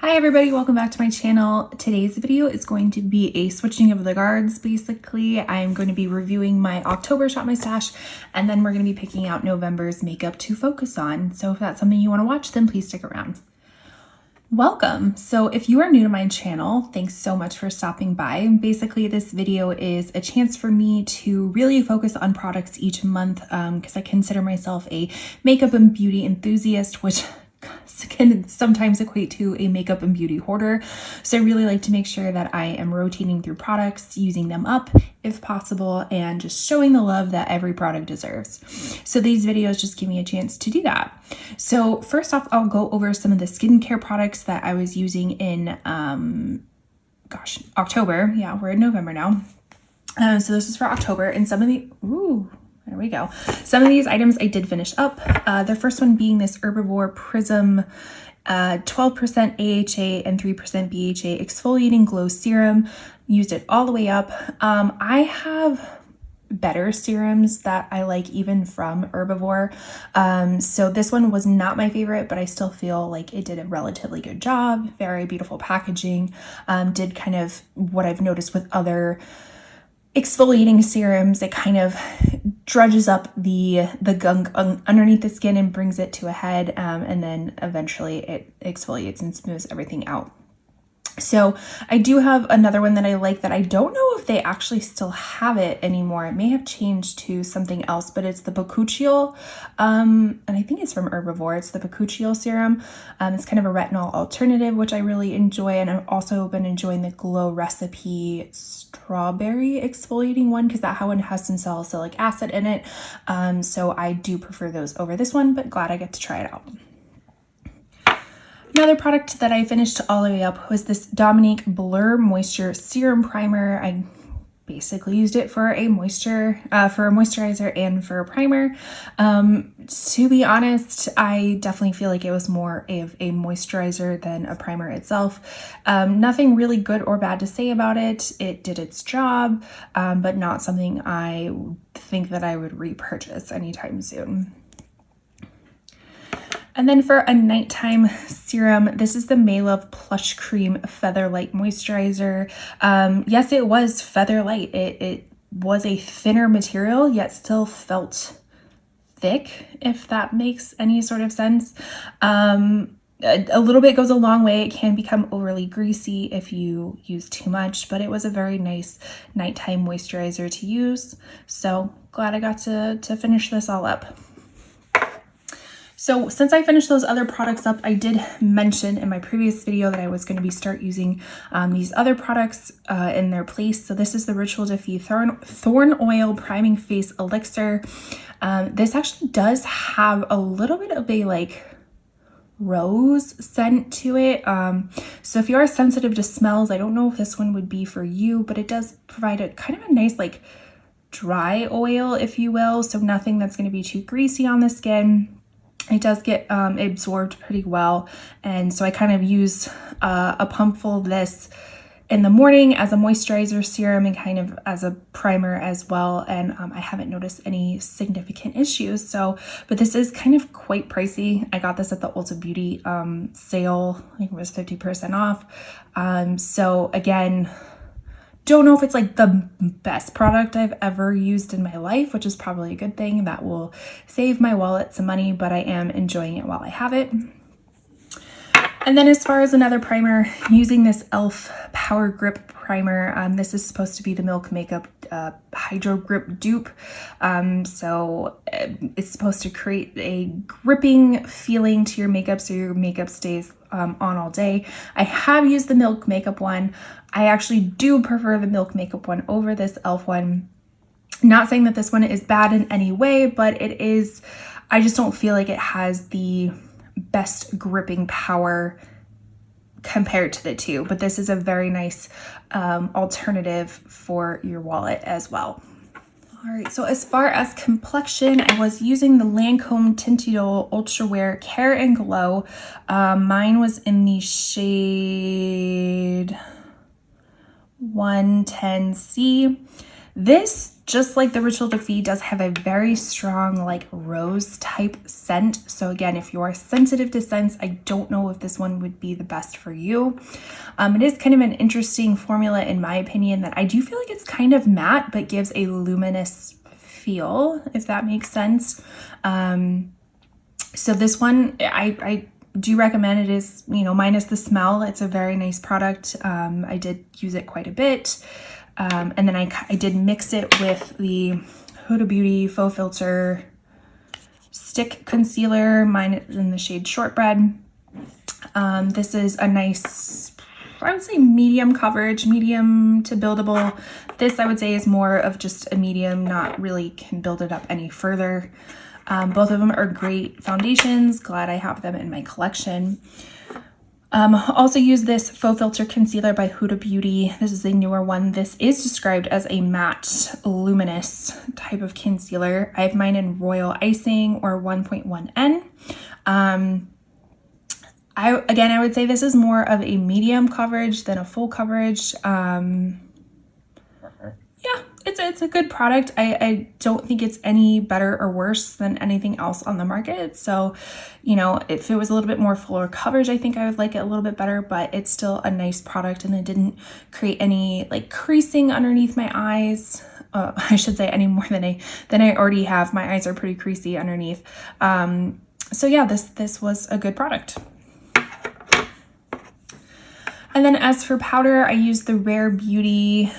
Hi everybody, welcome back to my channel. Today's video is going to be a switching of the guards. Basically, I'm going to be reviewing my October Shop My Stash, and then we're going to be picking out November's makeup to focus on. So if that's something you want to watch, then please stick around. Welcome. So if you are new to my channel, thanks so much for stopping by. Basically, this video is a chance for me to really focus on products each month because I consider myself a makeup and beauty enthusiast, which can sometimes equate to a makeup and beauty hoarder. So I really like to make sure that I am rotating through products, using them up if possible, and just showing the love that every product deserves. So these videos just give me a chance to do that. So first off, I'll go over some of the skincare products that I was using in, October. Yeah, we're in November now. So this is for October, and some of the, there we go. Some of these items I did finish up. The first one being this Herbivore Prism 12% AHA and 3% BHA Exfoliating Glow Serum. Used it all the way up. I have better serums that I like even from Herbivore. So this one was not my favorite, but I still feel like it did a relatively good job. Very beautiful packaging. Did kind of what I've noticed with other exfoliating serums, it kind of drudges up the gunk underneath the skin and brings it to a head, and then eventually it exfoliates and smooths everything out. So I do have another one that I like that I don't know if they actually still have it anymore. It may have changed to something else, but it's the Bakuchiol, and I think it's from Herbivore. It's the Bakuchiol serum. It's kind of a retinol alternative, which I really enjoy, and I've also been enjoying the Glow Recipe strawberry exfoliating one because that one has some salicylic acid in it. So I do prefer those over this one, but glad I get to try it out. Another product that I finished all the way up was this Dominique Blur Moisture Serum Primer. I basically used it for a moisturizer and for a primer. To be honest, I definitely feel like it was more of a moisturizer than a primer itself. Nothing really good or bad to say about it. It did its job, but not something I think that I would repurchase anytime soon. And then for a nighttime serum, this is the Maylove Plush Cream Feather Light Moisturizer. Yes, it was feather light. It was a thinner material, yet still felt thick, if that makes any sort of sense. A little bit goes a long way. It can become overly greasy if you use too much, but it was a very nice nighttime moisturizer to use. So glad I got to finish this all up. So since I finished those other products up, I did mention in my previous video that I was going to start using these other products in their place. So this is the Ritual Diffuse Thorn Oil Priming Face Elixir. This actually does have a little bit of a rose scent to it. So if you are sensitive to smells, I don't know if this one would be for you, but it does provide a kind of a nice dry oil, if you will. So nothing that's going to be too greasy on the skin. It does get absorbed pretty well, and so I kind of use a pump full of this in the morning as a moisturizer serum and kind of as a primer as well, and I haven't noticed any significant issues. But this is kind of quite pricey. I got this at the Ulta Beauty sale. I think it was 50% off. So again, don't know if it's the best product I've ever used in my life, which is probably a good thing. That will save my wallet some money, but I am enjoying it while I have it. And then as far as another primer, using this e.l.f. Power Grip Primer. This is supposed to be the Milk Makeup Hydro Grip dupe. So it's supposed to create a gripping feeling to your makeup so your makeup stays on all day. I have used the Milk Makeup one. I actually do prefer the Milk Makeup one over this e.l.f. one. Not saying that this one is bad in any way, but it is, I just don't feel like it has the best gripping power compared to the two, but this is a very nice alternative for your wallet as well. All right, so as far as complexion, I was using the Lancome Tinted Ultra Wear Care and Glow. Mine was in the shade 110C. This just like the Ritual Defeat, does have a very strong like rose type scent. So again, if you are sensitive to scents, I don't know if this one would be the best for you. It is kind of an interesting formula in my opinion, that I do feel like it's kind of matte but gives a luminous feel, if that makes sense. So this one I do recommend. It is, you know, minus the smell, it's a very nice product. I did use it quite a bit. And then I did mix it with the Huda Beauty Faux Filter Stick Concealer. Mine is in the shade Shortbread. This is a nice, I would say medium coverage, medium to buildable. This I would say is more of just a medium, not really can build it up any further. Both of them are great foundations. Glad I have them in my collection. Also use this Faux Filter Concealer by Huda Beauty. This is a newer one. This is described as a matte luminous type of concealer. I have mine in Royal Icing or 1.1N. I would say this is more of a medium coverage than a full coverage. Yeah, it's a good product. I don't think it's any better or worse than anything else on the market. So, you know, if it was a little bit more fuller coverage, I think I would like it a little bit better, but it's still a nice product, and it didn't create any like creasing underneath my eyes. I should say any more than I already have. My eyes are pretty creasy underneath. So yeah, this was a good product. And then as for powder, I used the Rare Beauty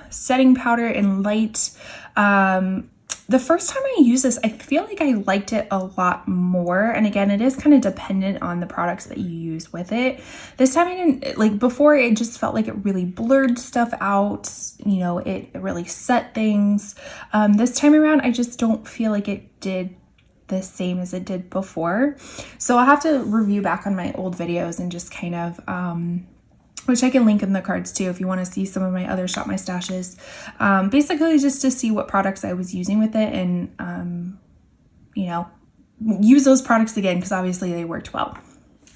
setting powder in light. The first time I used this, I feel like I liked it a lot more. And again, it is kind of dependent on the products that you use with it. This time I didn't, like before, it just felt like it really blurred stuff out. You know, it really set things. This time around, I just don't feel like it did the same as it did before. So I'll have to review back on my old videos and just kind of, which I can link in the cards too if you want to see some of my other Shop My Stashes. Basically just to see what products I was using with it and, you know, use those products again because obviously they worked well.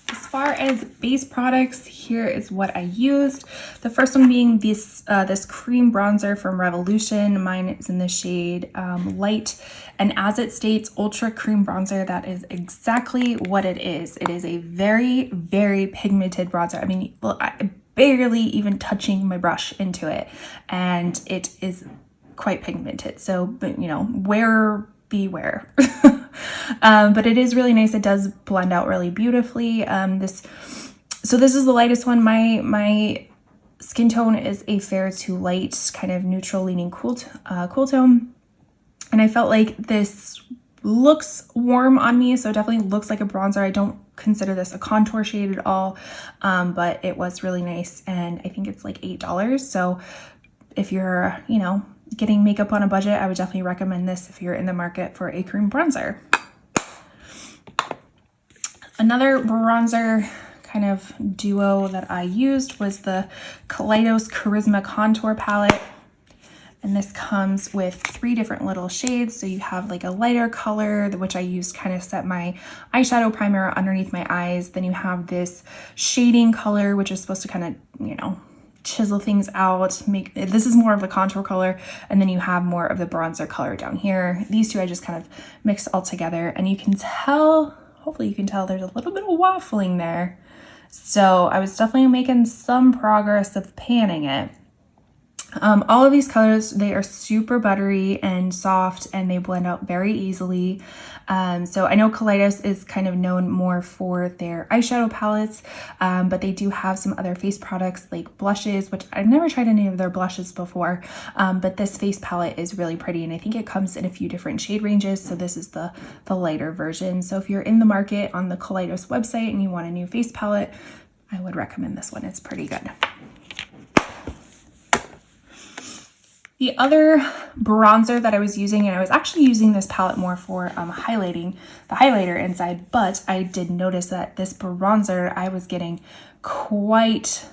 As far as base products, here is what I used. The first one being this cream bronzer from Revolution. Mine is in the shade Light. And as it states, Ultra Cream Bronzer, that is exactly what it is. It is a very, very pigmented bronzer. I mean, well, I barely even touching my brush into it. And it is quite pigmented. So, but, you know, beware. But it is really nice. It does blend out really beautifully. This is the lightest one. My skin tone is a fair to light, kind of neutral leaning cool tone. And I felt like this looks warm on me, so it definitely looks like a bronzer. I don't consider this a contour shade at all, but it was really nice. And I think it's like $8. So if you're, you know, getting makeup on a budget, I would definitely recommend this if you're in the market for a cream bronzer. Another bronzer kind of duo that I used was the Kaleidos Charisma Contour Palette. And this comes with 3 different little shades. So you have like a lighter color, which I used kind of set my eyeshadow primer underneath my eyes. Then you have this shading color, which is supposed to kind of, you know, chisel things out. This is more of a contour color. And then you have more of the bronzer color down here. These two I just kind of mixed all together. And you can tell, hopefully you can tell, there's a little bit of waffling there. So I was definitely making some progress of panning it. All of these colors, they are super buttery and soft, and they blend out very easily. So I know Kaleidos is kind of known more for their eyeshadow palettes, but they do have some other face products like blushes, which I've never tried any of their blushes before, but this face palette is really pretty, and I think it comes in a few different shade ranges. So this is the lighter version. So if you're in the market on the Kaleidos website and you want a new face palette, I would recommend this one. It's pretty good. The other bronzer that I was using, and I was actually using this palette more for highlighting the highlighter inside, but I did notice that this bronzer, I was getting quite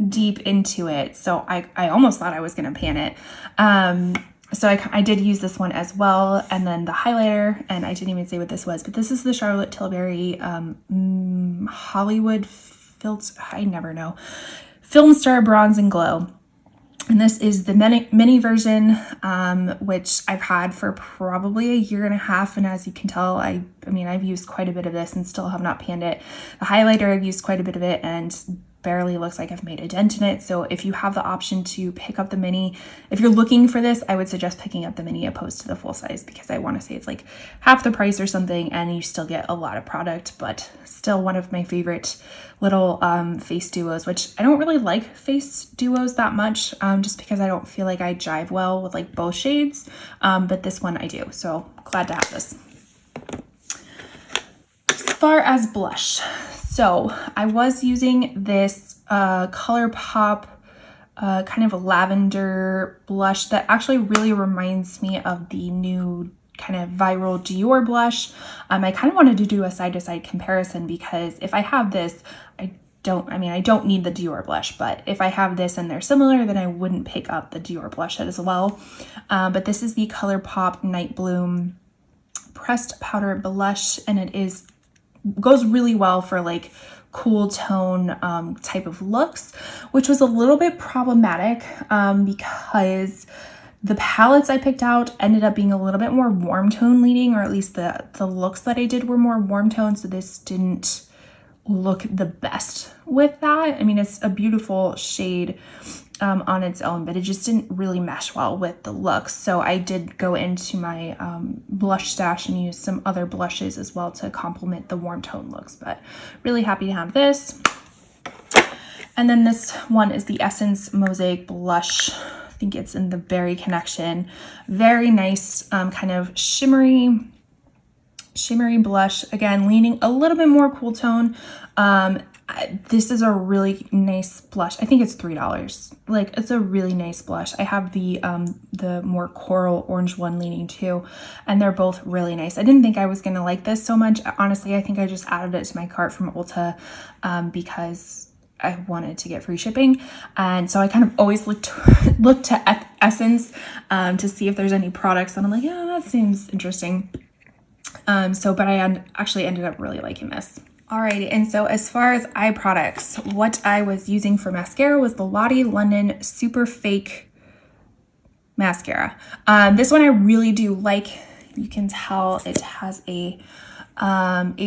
deep into it. So I almost thought I was going to pan it. So I did use this one as well. And then the highlighter, and I didn't even say what this was, but this is the Charlotte Tilbury Hollywood Filter, I never know, Film Star Bronze and Glow. And this is the mini version, which I've had for probably a year and a half. And as you can tell, I mean, I've used quite a bit of this and still have not panned it. The highlighter, I've used quite a bit of it and barely looks like I've made a dent in it. So if you have the option to pick up the mini, if you're looking for this, I would suggest picking up the mini opposed to the full size, because I want to say it's like half the price or something and you still get a lot of product, but still one of my favorite little face duos, which I don't really like face duos that much, just because I don't feel like I jive well with like both shades, but this one I do, so glad to have this. As far as blush, so I was using this ColourPop kind of a lavender blush that actually really reminds me of the new kind of viral Dior blush. I kind of wanted to do a side-to-side comparison, because if I have this, I don't need the Dior blush, but if I have this and they're similar, then I wouldn't pick up the Dior blush as well. But this is the ColourPop Night Bloom pressed powder blush, and it goes really well for like cool tone type of looks, which was a little bit problematic because the palettes I picked out ended up being a little bit more warm tone leaning, or at least the looks that I did were more warm tone, so this didn't look the best with that. I mean, it's a beautiful shade on its own, but it just didn't really mesh well with the looks. So I did go into my blush stash and use some other blushes as well to complement the warm tone looks, but really happy to have this. And then this one is the Essence Mosaic Blush. I think it's in the Berry Connection. Very nice, kind of shimmery blush. Again, leaning a little bit more cool tone. This is a really nice blush. I think it's $3. Like, it's a really nice blush. I have the more coral orange one leaning too, and they're both really nice. I didn't think I was gonna like this so much. Honestly, I think I just added it to my cart from Ulta because I wanted to get free shipping. And so I kind of always look to Essence to see if there's any products, and I'm like, yeah, that seems interesting. But I actually ended up really liking this. Alrighty, and so as far as eye products, what I was using for mascara was the Lottie London Super Fake Mascara. This one I really do like. You can tell it has a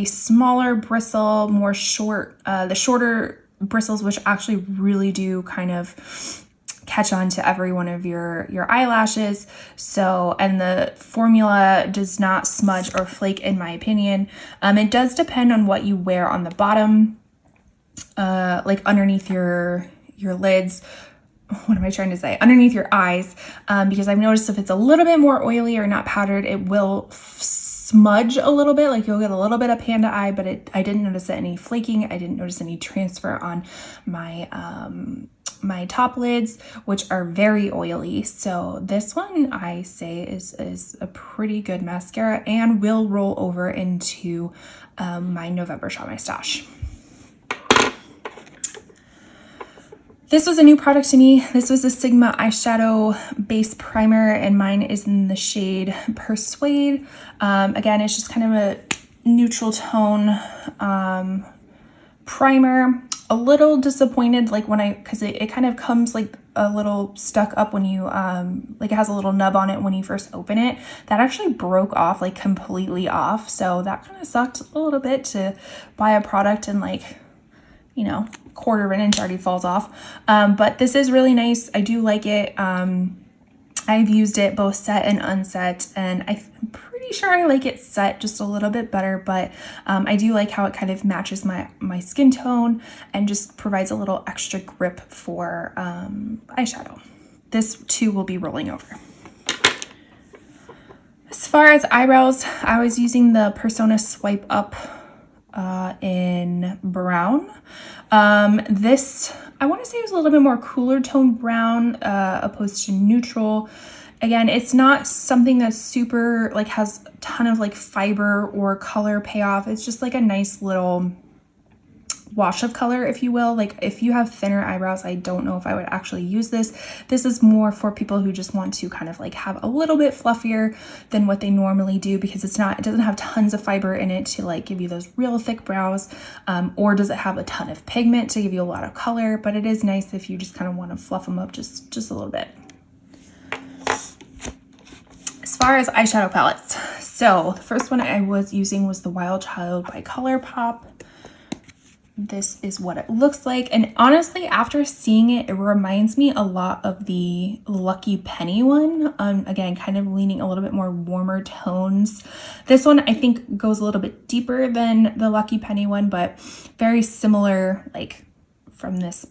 smaller bristle, more short, the shorter bristles, which actually really do kind of catch on to every one of your eyelashes. So, and the formula does not smudge or flake, in my opinion. It does depend on what you wear on the bottom, like underneath your lids. What am I trying to say? Underneath your eyes, because I've noticed if it's a little bit more oily or not powdered, it will smudge a little bit, like you'll get a little bit of panda eye, but I didn't notice any flaking. I didn't notice any transfer on my top lids, which are very oily. So this one I say is a pretty good mascara and will roll over into my November Shop My Stash. This was a new product to me. This was a Sigma eyeshadow base primer, and mine is in the shade Persuade. Again, it's just kind of a neutral tone primer. A little disappointed, like because it kind of comes like a little stuck up when you like it has a little nub on it when you first open it. That actually broke off, like completely off. So that kind of sucked a little bit to buy a product and like, you know, quarter of an inch already falls off. But this is really nice. I do like it. I've used it both set and unset, and I'm pretty sure I like it set just a little bit better, but I do like how it kind of matches my skin tone and just provides a little extra grip for eyeshadow. This too will be rolling over. As far as eyebrows, I was using the Persona Swipe Up in brown. This, I want to say, it was a little bit more cooler tone brown opposed to neutral. Again, it's not something that's super, like, has a ton of like fiber or color payoff. It's just like a nice little wash of color, if you will. Like if you have thinner eyebrows, I don't know if I would actually use this. This is more for people who just want to kind of like have a little bit fluffier than what they normally do, because it doesn't have tons of fiber in it to like give you those real thick brows, or does it have a ton of pigment to give you a lot of color, but it is nice if you just kind of want to fluff them up just a little bit. As far as eyeshadow palettes, so the first one I was using was the Wild Child by ColourPop. This is what it looks like, and honestly, after seeing it, it reminds me a lot of the Lucky Penny one. Again, kind of leaning a little bit more warmer tones. This one I think goes a little bit deeper than the Lucky Penny one, but very similar, like from this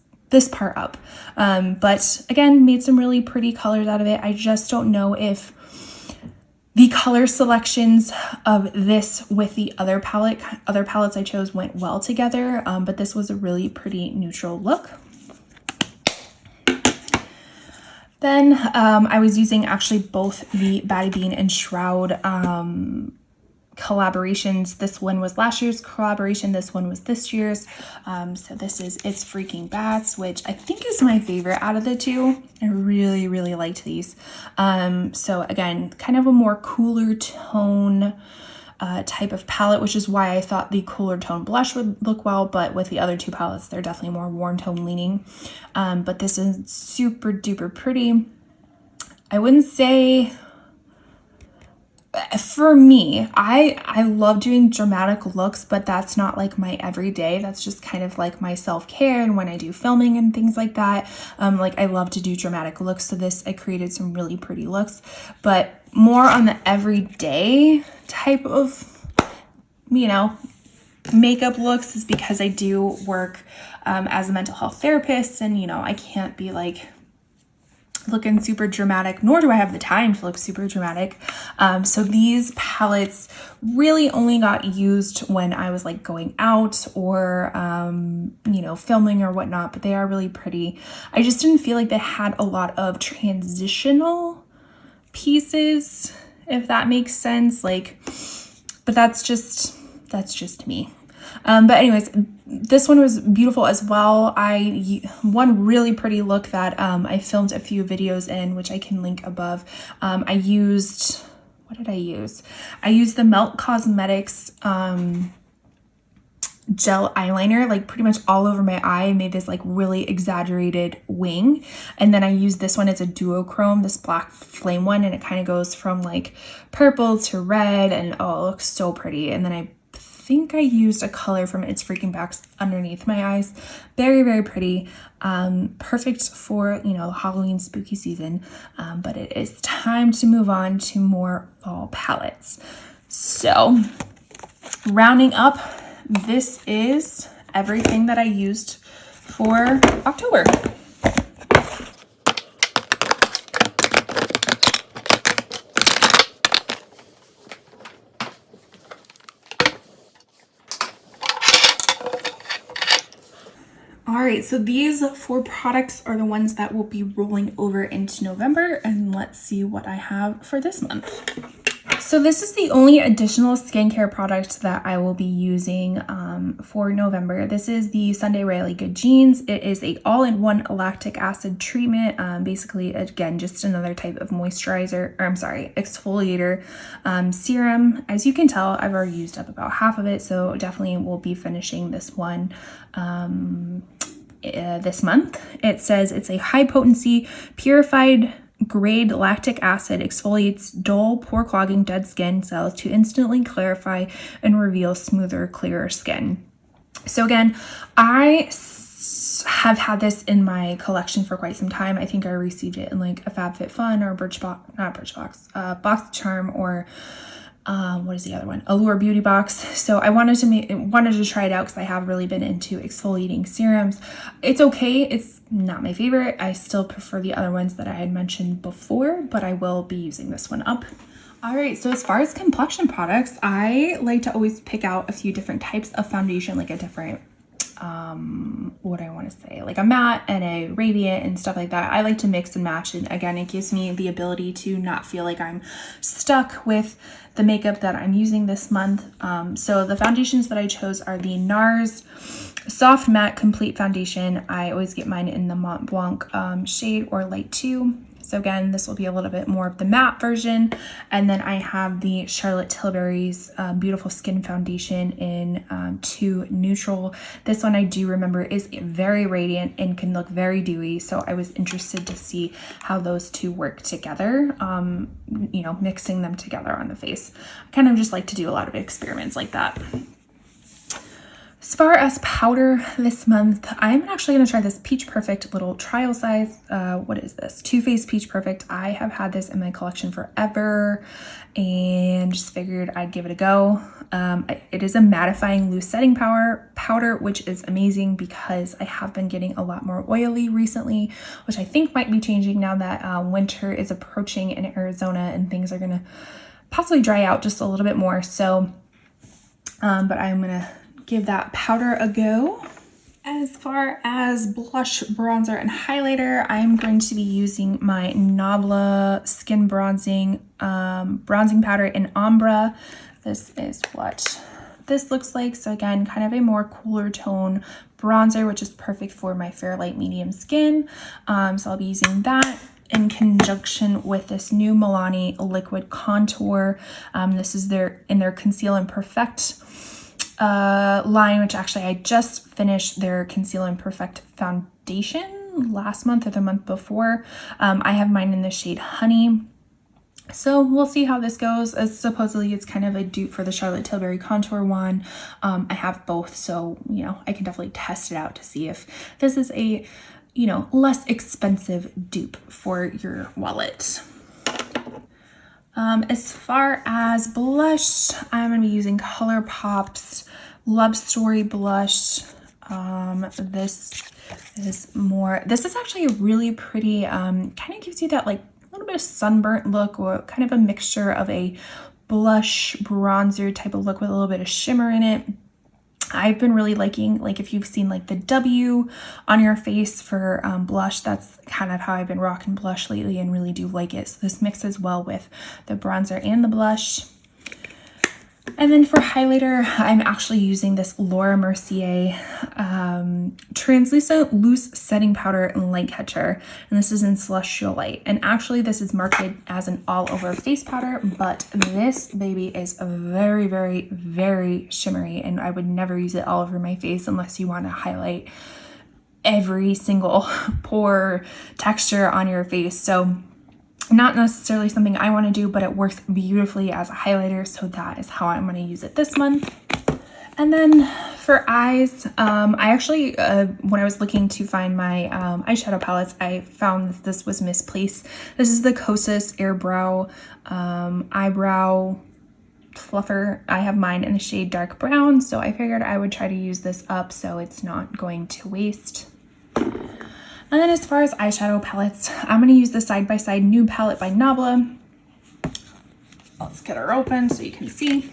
part up. But again, made some really pretty colors out of it. I just don't know if the color selections of this with the other palettes I chose went well together, but this was a really pretty neutral look. Then I was using actually both the Batty Bean and Shroud collaborations. This one was last year's collaboration, this one was this year's. So this is It's Freaking Bats, which I think is my favorite out of the two. I really liked these. So again, kind of a more cooler tone type of palette, which is why I thought the cooler tone blush would look well, but with the other two palettes, they're definitely more warm tone leaning. But this is super duper pretty. I wouldn't say, for me, I love doing dramatic looks, but that's not like my everyday. That's just kind of like my self-care, and when I do filming and things like that, like I love to do dramatic looks. So this, I created some really pretty looks, but more on the everyday type of, you know, makeup looks, is because I do work as a mental health therapist, and you know, I can't be like looking super dramatic, nor do I have the time to look super dramatic. So these palettes really only got used when I was like going out or, you know, filming or whatnot, but they are really pretty. I just didn't feel like they had a lot of transitional pieces, if that makes sense. Like, but that's just me. But anyways, this one was beautiful as well. One really pretty look that I filmed a few videos in, which I can link above. I used, what did I use? I used the Melt Cosmetics gel eyeliner, like pretty much all over my eye. I made this like really exaggerated wing, and then I used this one. It's a duochrome, this black flame one, and it kind of goes from like purple to red, and oh, it looks so pretty. And then I think I used a color from It's Freaking Bats underneath my eyes. Very pretty. Perfect for, you know, Halloween spooky season. But it is time to move on to more fall palettes. So rounding up, this is everything that I used for October. All right, so these 4 products are the ones that will be rolling over into November, and let's see what I have for this month. So this is the only additional skincare product that I will be using for November. This is the Sunday Riley Good Jeans. It is a all-in-one lactic acid treatment. Basically, again, just another type of moisturizer, or I'm sorry, exfoliator serum. As you can tell, I've already used up about half of it, so definitely will be finishing this one this month. It says it's a high potency purified grade lactic acid, exfoliates dull, pore clogging dead skin cells to instantly clarify and reveal smoother, clearer skin. So again, I have had this in my collection for quite some time. I think I received it in like a FabFitFun or Box Charm, or what is the other one? Allure Beauty Box. So I wanted to try it out because I have really been into exfoliating serums. It's okay. It's not my favorite. I still prefer the other ones that I had mentioned before, but I will be using this one up. All right, so as far as complexion products, I like to always pick out a few different types of foundation, like a different what I want to say, like a matte and a radiant and stuff like that. I like to mix and match, and again, it gives me the ability to not feel like I'm stuck with the makeup that I'm using this month. So the foundations that I chose are the NARS Soft Matte Complete Foundation. I always get mine in the Mont Blanc shade or light 2. So again, this will be a little bit more of the matte version. And then I have the Charlotte Tilbury's Beautiful Skin Foundation in 2 Neutral. This one I do remember is very radiant and can look very dewy. So I was interested to see how those two work together, you know, mixing them together on the face. I kind of just like to do a lot of experiments like that. As far as powder this month, I'm actually going to try this Peach Perfect little trial size. What is this? Too Faced Peach Perfect. I have had this in my collection forever and just figured I'd give it a go. It is a mattifying loose setting powder, which is amazing because I have been getting a lot more oily recently, which I think might be changing now that winter is approaching in Arizona and things are going to possibly dry out just a little bit more. So, but I'm going to give that powder a go. As far as blush, bronzer, and highlighter, I'm going to be using my Nabla Skin Bronzing powder in Ombre. This is what this looks like. So again, kind of a more cooler tone bronzer, which is perfect for my fair, light, medium skin. So I'll be using that in conjunction with this new Milani Liquid Contour. This is in their Conceal and Perfect line, which actually I just finished their Conceal and Perfect foundation last month or the month before. I have mine in the shade Honey. So we'll see how this goes. As supposedly it's kind of a dupe for the Charlotte Tilbury contour one. I have both, so you know, I can definitely test it out to see if this is a, you know, less expensive dupe for your wallet. As far as blush, I'm going to be using ColourPop's Love Story blush. This is actually a really pretty, kind of gives you that like a little bit of sunburnt look, or kind of a mixture of a blush bronzer type of look with a little bit of shimmer in it. I've been really liking, like if you've seen like the W on your face for blush, that's kind of how I've been rocking blush lately and really do like it. So this mixes well with the bronzer and the blush. And then for highlighter, I'm actually using this Laura Mercier translucent loose setting powder and light catcher, and this is in Celestial Light. And actually this is marketed as an all over face powder, but this baby is very, very, very shimmery, and I would never use it all over my face unless you want to highlight every single pore texture on your face. So not necessarily something I want to do, but it works beautifully as a highlighter, so that is how I'm going to use it this month. And then for eyes, I actually, when I was looking to find my eyeshadow palettes, I found that this was misplaced. This is the Kosas Airbrow Eyebrow Fluffer. I have mine in the shade Dark Brown, so I figured I would try to use this up so it's not going to waste. And then as far as eyeshadow palettes, I'm going to use the Side by Side Nude palette by Nabla. Let's get her open so you can see.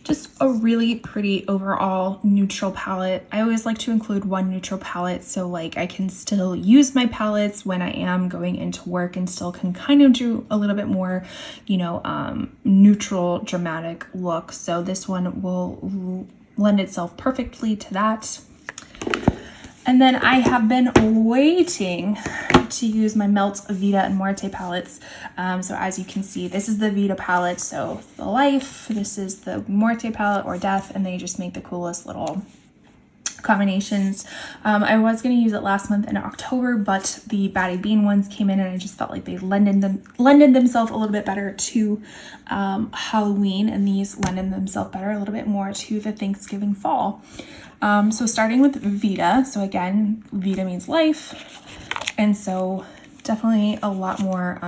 Just a really pretty overall neutral palette. I always like to include one neutral palette so like I can still use my palettes when I am going into work and still can kind of do a little bit more, you know, neutral dramatic look. So this one will lend itself perfectly to that. And then I have been waiting to use my Melt, Vita, and Muerte palettes. So as you can see, this is the Vita palette, so the Life. This is the Muerte palette, or Death, and they just make the coolest little combinations. I was going to use it last month in October, but the Batty Bean ones came in and I just felt like they lended themselves a little bit better to Halloween, and these lended themselves better a little bit more to the Thanksgiving fall. So starting with Vita, so again, Vita means life, and so definitely a lot more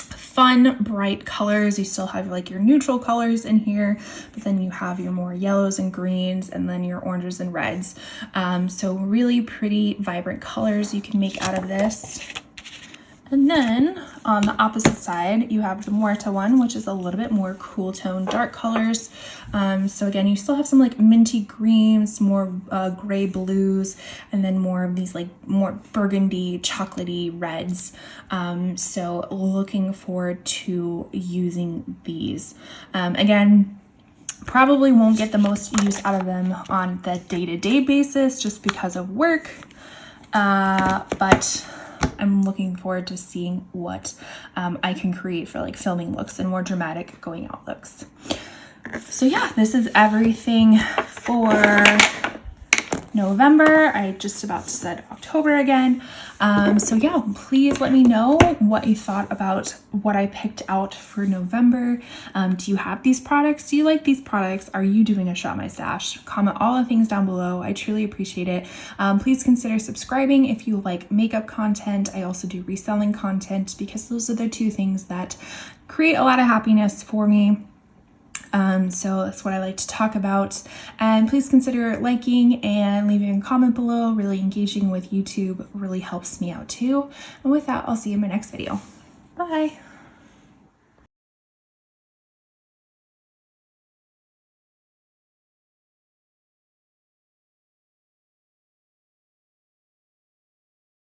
fun, bright colors. You still have like your neutral colors in here, but then you have your more yellows and greens, and then your oranges and reds. So really pretty, vibrant colors you can make out of this. And then on the opposite side, you have the Muerta one, which is a little bit more cool tone, dark colors. So again, you still have some like minty greens, more gray blues, and then more of these like more burgundy, chocolatey reds. So looking forward to using these. Again, probably won't get the most use out of them on the day-to-day basis just because of work, but I'm looking forward to seeing what I can create for like filming looks and more dramatic going out looks. So yeah, this is everything for November. I just about said October again. So yeah, please let me know what you thought about what I picked out for November. Do you have these products? Do you like these products? Are you doing a Shop My Stash? Comment all the things down below. I truly appreciate it. Please consider subscribing if you like makeup content. I also do reselling content because those are the two things that create a lot of happiness for me. So that's what I like to talk about. And please consider liking and leaving a comment below. Really engaging with YouTube really helps me out too. And with that, I'll see you in my next video. Bye.